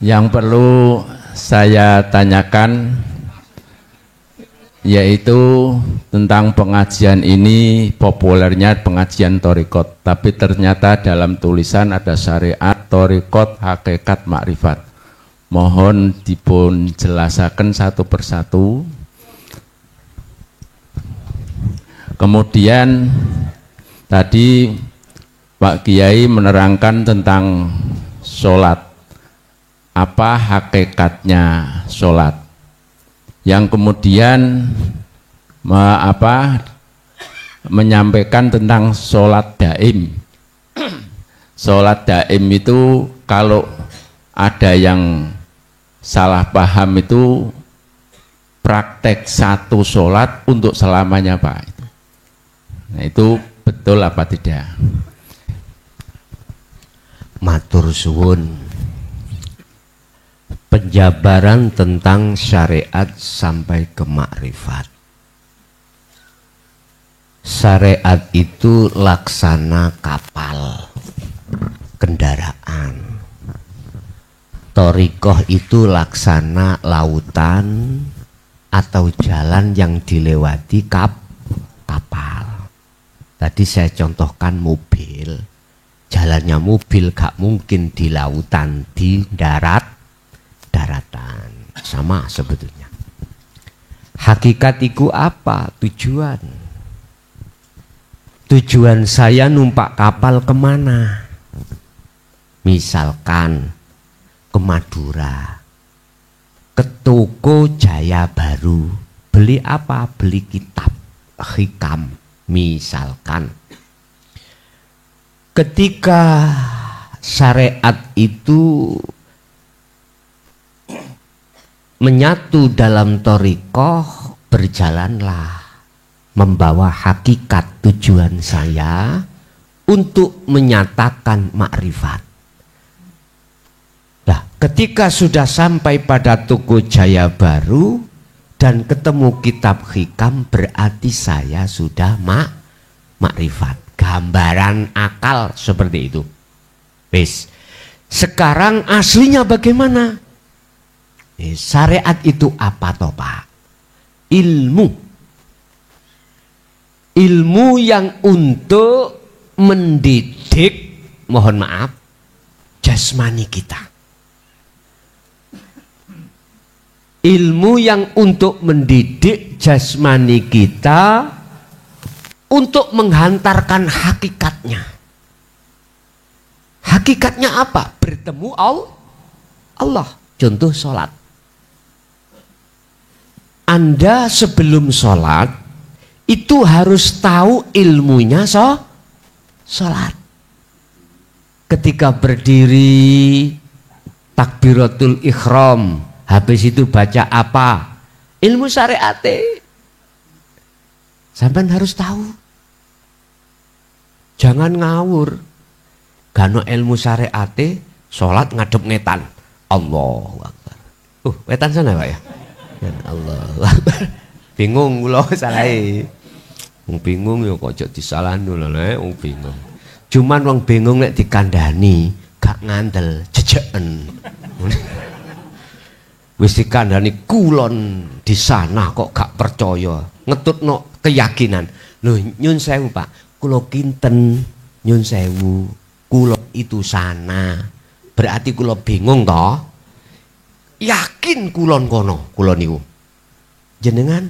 Yang perlu saya tanyakan yaitu tentang pengajian ini, populernya pengajian thariqat, tapi ternyata dalam tulisan ada syariat thariqat hakikat makrifat. Mohon dipun jelasaken satu persatu. Kemudian tadi Pak Kiai menerangkan tentang sholat, apa hakikatnya sholat, yang kemudian menyampaikan tentang sholat daim. Sholat daim itu kalau ada yang salah paham itu praktek satu sholat untuk selamanya Pak. Nah itu betul apa tidak? Matur suwun. Penjabaran tentang syariat sampai ke makrifat. Syariat itu laksana kapal, kendaraan. Thariqah itu laksana lautan atau jalan yang dilewati kapal. Tadi saya contohkan mobil. Jalannya mobil gak mungkin di lautan, di daratan. Sama sebetulnya. Hakikat itu apa? Tujuan. Tujuan saya numpak kapal kemana? Misalkan ke Madura, ke toko Jaya Baru, beli apa? Beli kitab hikam misalkan. Ketika syariat itu menyatu dalam thariqah, berjalanlah membawa hakikat tujuan saya untuk menyatakan makrifat. Nah, ketika sudah sampai pada toko Jaya Baru dan ketemu kitab hikam, berarti saya sudah makrifat. Gambaran akal seperti itu. Wis. Sekarang aslinya bagaimana? Syariat itu apa toh Pak? Ilmu. Ilmu yang untuk mendidik, mohon maaf, jasmani kita. Ilmu yang untuk mendidik jasmani kita, untuk menghantarkan hakikatnya. Hakikatnya apa? Bertemu Allah. Contoh sholat. Anda sebelum sholat itu harus tahu ilmunya sholat. Ketika berdiri takbiratul ihram, habis itu baca apa? Ilmu syariat. Sampai harus tahu. Jangan ngawur. Gano ilmu syariat, sholat ngadep ngetan. Allahu Akbar. Wetan sana Pak ya? Ya Allahu Akbar. Bingung kula salahe. Wong bingung ya kok aja disalahno lho nek wong bingung. Cuman wong bingung nek dikandani gak ngandel, jejeken. Wis dikandani kulon di sana kok gak percaya. Ngetutno keyakinan. Lho nyun sewu Pak, kula kinten nyun sewu. Kula itu sana. Berarti kula bingung toh? Yakin kulon kono, kulon niku. Jenengan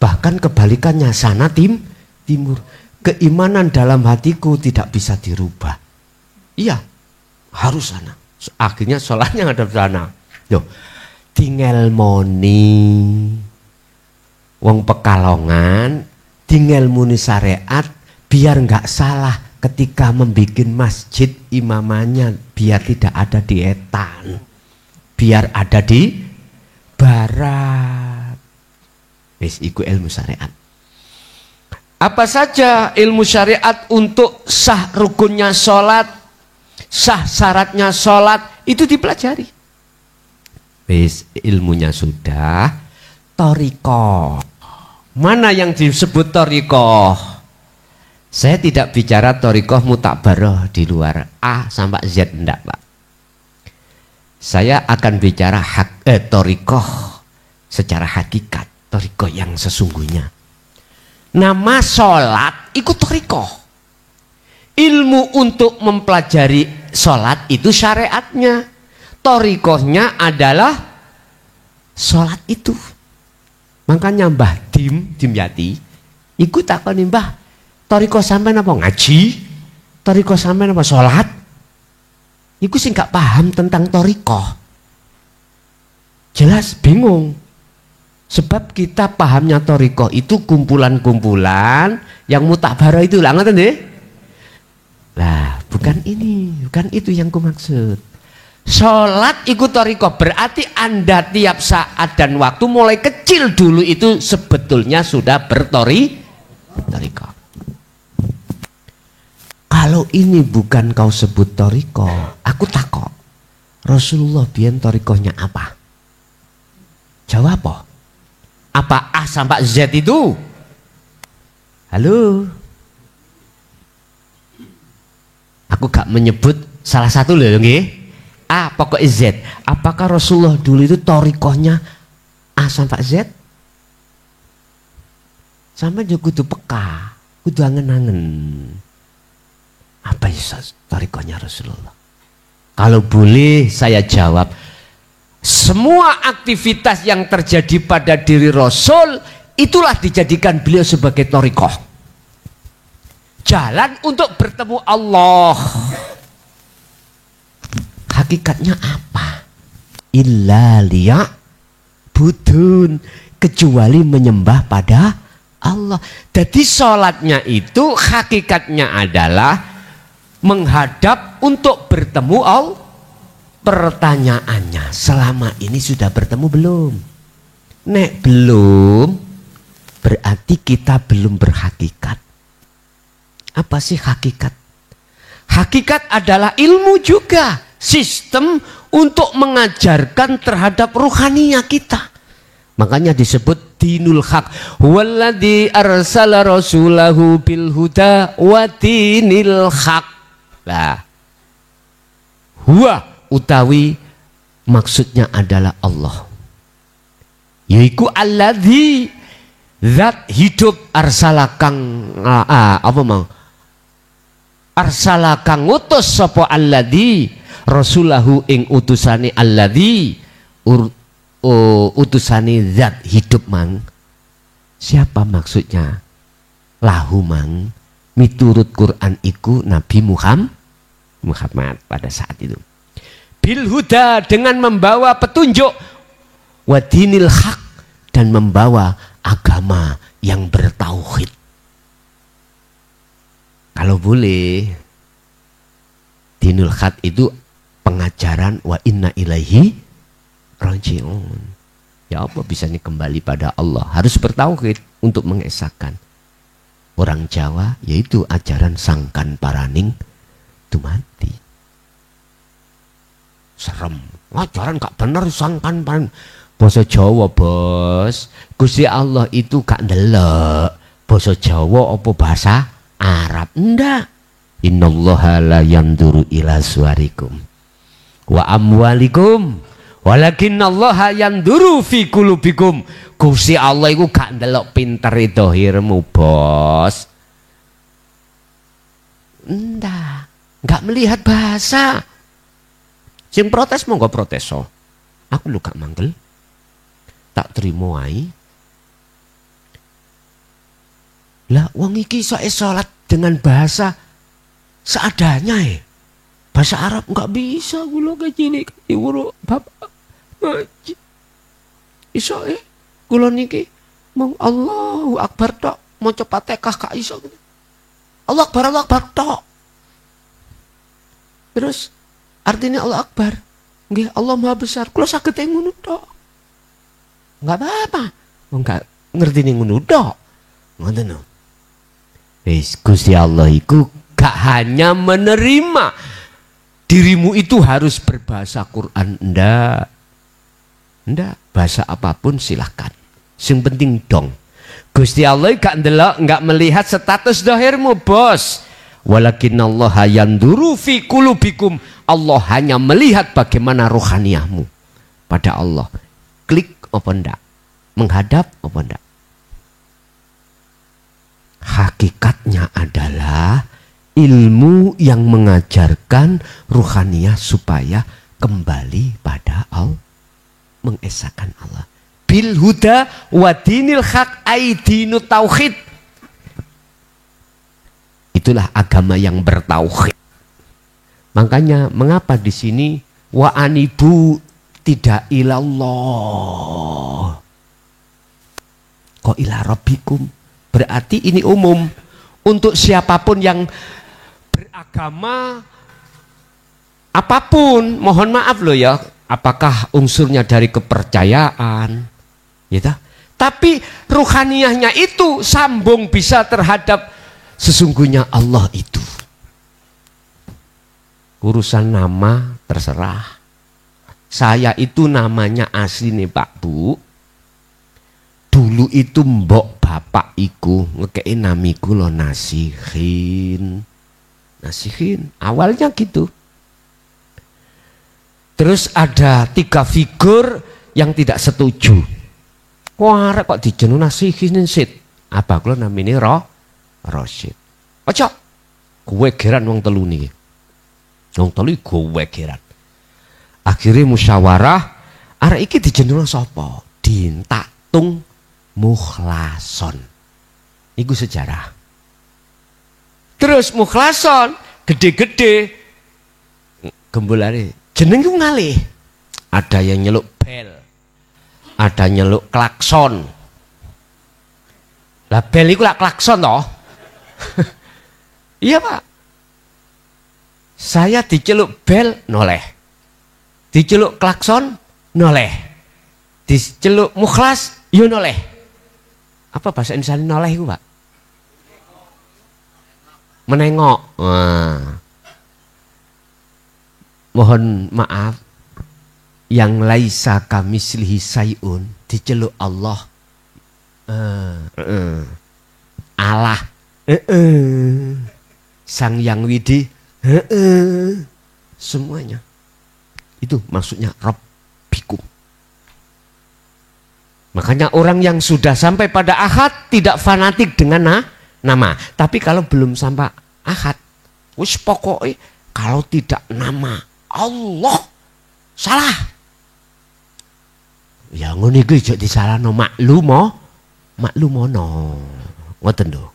bahkan kebalikannya sana timur. Keimanan dalam hatiku tidak bisa dirubah. Iya, harus sana. Akhirnya sholatnya ngadep sana. Yo, tinggal moni wong Pekalongan, tinggal muni syariat biar nggak salah ketika membuat masjid imamannya, biar tidak ada di etan, biar ada di barat. Wis iku ilmu syariat. Apa saja ilmu syariat untuk sah rukunnya sholat, sah syaratnya sholat, itu dipelajari. Wis ilmunya sudah. Thariqah. Mana yang disebut thariqah? Saya tidak bicara thariqah mutakbaroh di luar A sampai Z, enggak Pak. Saya akan bicara thariqah secara hakikat, thariqah yang sesungguhnya. Nama sholat ikut thariqah. Ilmu untuk mempelajari sholat itu syariatnya. Thariqahnya adalah sholat itu. Makanya Mbah Dimyati ikut takon Mbah, thariqah sampean apa ngaji? Thariqah sampean apa sholat? Iku sih nggak paham tentang thariqah. Jelas bingung. Sebab kita pahamnya thariqah itu kumpulan-kumpulan yang mutakbarah itu lah, ngoten nggih? Lah, bukan ini, bukan itu yang kumaksud. Sholat ikut thariqah berarti Anda tiap saat dan waktu mulai kecil dulu itu sebetulnya sudah thariqah. Kalau ini bukan kau sebut thariqah, aku takok. Rasulullah biyen thariqahnya apa? Jawab apa? Apa A sampai Z itu? Halo? Aku gak menyebut salah satu loh nggih. A pokoknya Z. Apakah Rasulullah dulu itu thariqahnya A sampai Z? Sampai juga kudu peka, kudu angen-angen. Apa itu thariqahnya Rasulullah? Kalau boleh saya jawab, semua aktivitas yang terjadi pada diri Rasul itulah dijadikan beliau sebagai thariqah. Jalan untuk bertemu Allah. Hakikatnya apa? Illa liya'budun, kecuali menyembah pada Allah. Jadi sholatnya itu hakikatnya adalah menghadap untuk bertemu Allah. Pertanyaannya, selama ini sudah bertemu belum? Nek belum, berarti kita belum berhakikat. Apa sih hakikat? Hakikat adalah ilmu juga, sistem untuk mengajarkan terhadap ruhaninya kita. Makanya disebut dinul haq. Walladzi arsala rasulahu bil huda wa dinil haq. Lah, huwa utawi maksudnya adalah Allah. Yaiku alladzi zat hidup arsalakang apa mang? Arsalakang utus sapa alladzi rasulahu ing utusane alladzi utusane zat hidup mang. Siapa maksudnya? Lahu mang. Miturut Quran iku Nabi Muhammad pada saat itu. Bil huda, dengan membawa petunjuk, wa dinil haq, dan membawa agama yang bertauhid. Kalau boleh, dinul haq itu pengajaran wa inna ilaihi raji'un. Ya apa bisa nih kembali pada Allah, harus bertauhid untuk mengesahkan. Orang Jawa yaitu ajaran sangkan paraning dumati. Serem, ajaran gak bener sangkan paraning. Basa Jawa bos, Gusti Allah itu gak ndelok basa Jawa apa bahasa Arab. Ndak. Innallaha la yanduru ila suwarikum wa amwalikum walakinnallaha yanduru fi qulubikum. Gusti Allah itu gak ndelok pintere dohirmu bos. Ndak, gak melihat bahasa. Sing protes monggo protes so. Aku lu gak manggel. Tak terima wae. Lah wong iki isoke salat dengan bahasa seadanya Bahasa Arab nggak bisa, kula kecilik iwuru bapak ngaji. Isoke kula niki mong Allahu Akbar tok, maca Fatihah gak iso. Allah Akbar tok. Terus artinya Allah Akbar. Nggih, Allah Maha Besar. Kula saged ngono tok. Enggak apa-apa. Enggak ngerti ning ngono tok. Ngoten lho. Wis Gusti Allah iku gak hanya menerima dirimu itu harus berbahasa Quran. Ndak. Bahasa apapun silahkan. Sing penting dong. Gusti Allah gak ndelok, gak melihat status dohirmu bos. Walakinallaha yanduru fi qulubikum. Allah hanya melihat bagaimana rohaniyahmu pada Allah. Klik apa enggak? Menghadap apa enggak? Hakikatnya adalah ilmu yang mengajarkan ruhaniyah supaya kembali pada Allah, mengesahkan Allah. Bil huda wa dinil haq aidinu tauhid. Itulah agama yang bertauhid. Makanya mengapa di sini wa anibu tidak ilallah. Kok ila rabbikum? Berarti ini umum untuk siapapun yang beragama apapun. Mohon maaf loh ya, apakah unsurnya dari kepercayaan, gitu. Tapi ruhaniyahnya itu sambung bisa terhadap sesungguhnya Allah itu. Urusan nama terserah. Saya itu namanya asli nih Pak Bu. Dulu itu mbok bapak iku ngekei namiku lo Nasihin. Nasihin, awalnya gitu. Terus ada 3 figur yang tidak setuju. Wah, kok dijeneng Nasihin sit. Apa kula namine Rosyid. Ojo, gue geran wong telu niki. Wong telu gue geran. Akhirnya musyawarah, arek iki dijeneng sapa? Dintatung Mukhlason. Iku sejarah. Terus Mukhlason gede-gede gembulane jeneng ku ngalih. Ada yang nyeluk bel, ada nyeluk klakson. Lah bel iku lak klakson toh. Iya Pak. Saya diceluk bel noleh, diceluk klakson noleh, diceluk mukhlas yo noleh. Apa bahasa Indonesia noleh itu Pak? Menengok. Wah. Mohon maaf, yang laisa kamislihi sayun diceluk Allah. Allah. Sang Yang Widi. Semuanya. Itu maksudnya Rabbikum. Makanya orang yang sudah sampai pada ahad tidak fanatik dengan nama. Tapi kalau belum sampai ahad, wis pokoknya kalau tidak nama Allah salah. Ya ngono iku aja disalahno maklumono. Ngoten lho.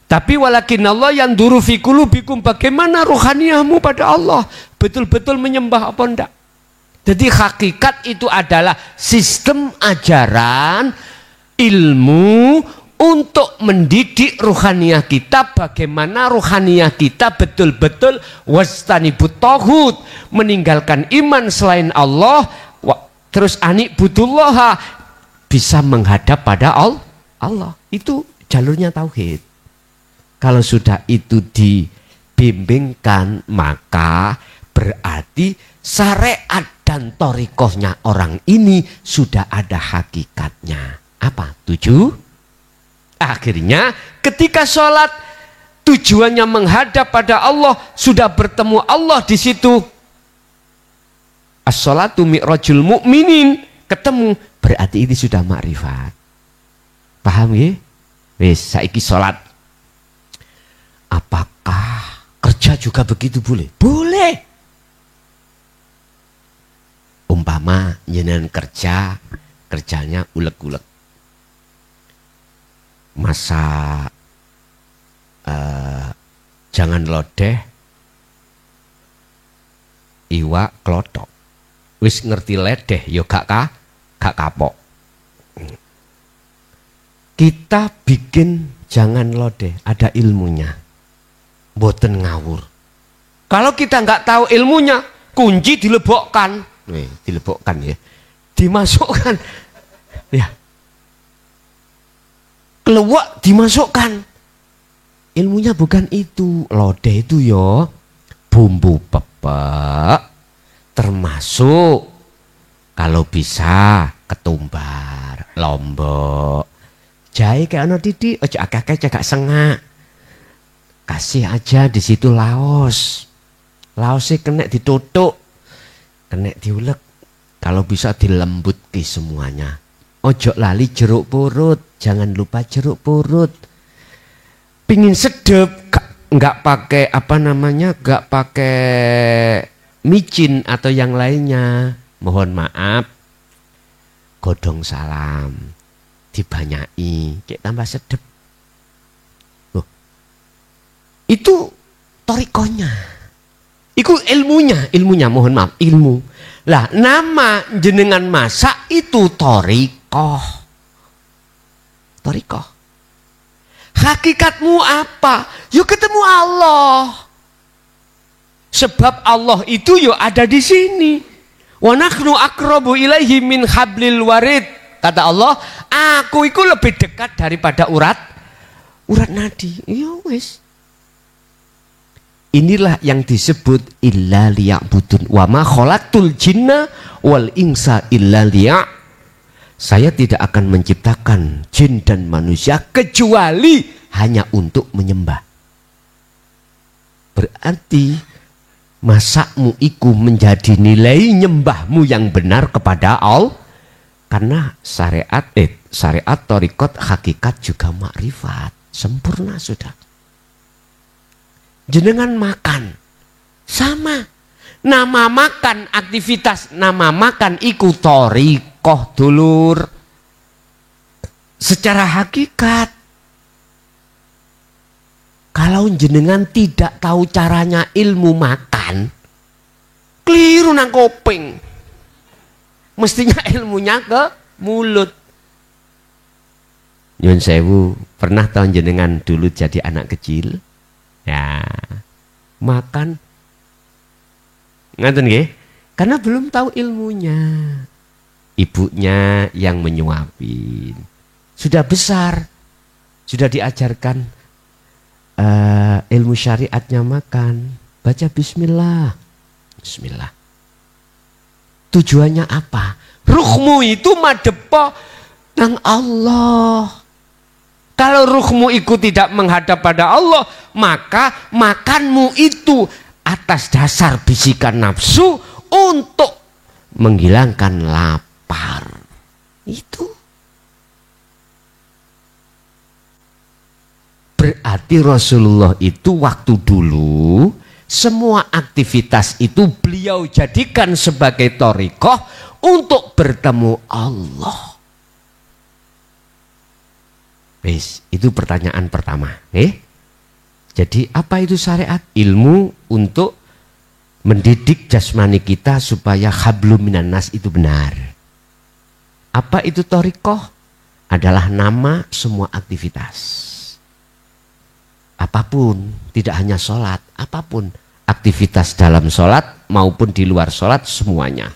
Tapi walakin Allah yang duru fi qulubikum, bagaimana rohaniyahmu pada Allah? Betul-betul menyembah apa enggak? Jadi hakikat itu adalah sistem ajaran ilmu untuk mendidik ruhaniyah kita, bagaimana ruhaniyah kita betul-betul wastanibut tauhid, meninggalkan iman selain Allah, terus anibudullah, bisa menghadap pada Allah. Itu jalurnya tauhid. Kalau sudah itu dibimbingkan, maka berarti syariat dan torikohnya orang ini sudah ada hakikatnya. Apa? 7. Akhirnya ketika sholat tujuannya menghadap pada Allah, sudah bertemu Allah di situ. As-sholatu mi'rajul mu'minin, ketemu, berarti ini sudah makrifat. Paham ya? Wes saiki sholat. Apakah kerja juga begitu boleh? Boleh. Umpama jenengan kerjanya ulek-ulek. Masa jangan lodeh iwak klotok. Wis ngerti ledeh yo gak kapok. Kita bikin jangan lodeh, ada ilmunya. Boten ngawur. Kalau kita nggak tahu ilmunya, kunci dilebokkan. Dilebokkan ya. Dimasukkan. Ya. Keluak dimasukkan. Ilmunya bukan itu. Lodeh itu yo bumbu pepek, termasuk kalau bisa ketumbar, lombok, jahe kayak ana titik, ojo akeh-akeh cekak sengak. kasih aja di situ laos. Laosnya kena ditutuk, kena diulek. Kalau bisa dilembutki semuanya. Ojo lali jeruk purut, jangan lupa jeruk purut. Pingin sedep, nggak pakai apa namanya, nggak pakai micin atau yang lainnya. Mohon maaf, godong salam, dibanyai, kayak tambah sedep. Loh, itu torikonya, itu ilmunya, mohon maaf, ilmu. Lah, nama jenengan masak itu torikoh. Hakikatmu apa? Yuk ketemu Allah. Sebab Allah itu yuk ada di sini. Wa nahnu aqrabu ilaihi min hablil warid. Kata Allah, aku itu lebih dekat daripada urat nadi. Ya wis. Inilah yang disebut illa liya'budun wa ma khalaqtul jinna wal insa illa liya'. Saya tidak akan menciptakan jin dan manusia kecuali hanya untuk menyembah. Berarti masakmu iku menjadi nilai nyembahmu yang benar kepada Allah. Karena syariat torikot hakikat juga makrifat. Sempurna sudah. Jenengan makan sama nama makan, aktivitas nama makan iku torikoh dulur. Secara hakikat, kalau jenengan tidak tahu caranya ilmu makan, keliru nang koping. Mestinya ilmunya ke mulut. Nyun sewu, pernah tahu jenengan dulu jadi anak kecil? Ya, makan ngaten nggih? Karena belum tahu ilmunya. Ibunya yang menyuapin. Sudah besar, sudah diajarkan ilmu syariatnya makan. Baca bismillah. Bismillah. Tujuannya apa? Ruhmu itu madepo nang Allah. Kalau ruhmu itu tidak menghadap pada Allah, maka makanmu itu atas dasar bisikan nafsu untuk menghilangkan lapar. Itu berarti Rasulullah itu waktu dulu semua aktivitas itu beliau jadikan sebagai thariqah untuk bertemu Allah. Wes, itu pertanyaan pertama. Jadi apa itu syariat? Ilmu untuk mendidik jasmani kita supaya hablum minan nas itu benar. Apa itu thariqah? Adalah nama semua aktivitas. Apapun, tidak hanya sholat, apapun aktivitas dalam sholat maupun di luar sholat semuanya.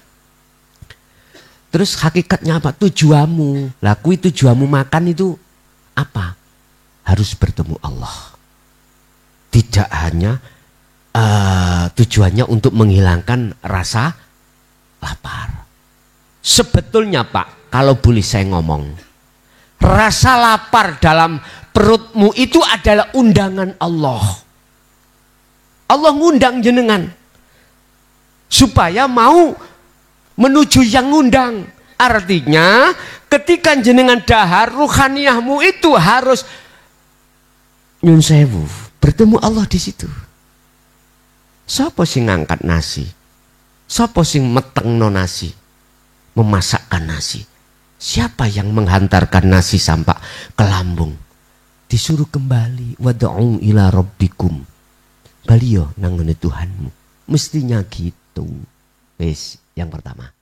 Terus hakikatnya apa? Tujuanmu. Lakui tujuanmu makan itu apa? Harus bertemu Allah. Tidak hanya tujuannya untuk menghilangkan rasa lapar. Sebetulnya Pak, kalau boleh saya ngomong, rasa lapar dalam perutmu itu adalah undangan Allah. Allah ngundang jenengan supaya mau menuju yang ngundang. Artinya ketika jenengan dahar, ruhaniyahmu itu harus nyun sewu, bertemu Allah di situ. Siapa sing ngangkat nasi? Siapa sing metengno nasi? Memasakkan nasi? Siapa yang menghantarkan nasi sampai ke lambung? Disuruh kembali, wad'u ila rabbikum. Baliyo nang ngene Tuhanmu. Mestinya gitu. Wes, yang pertama.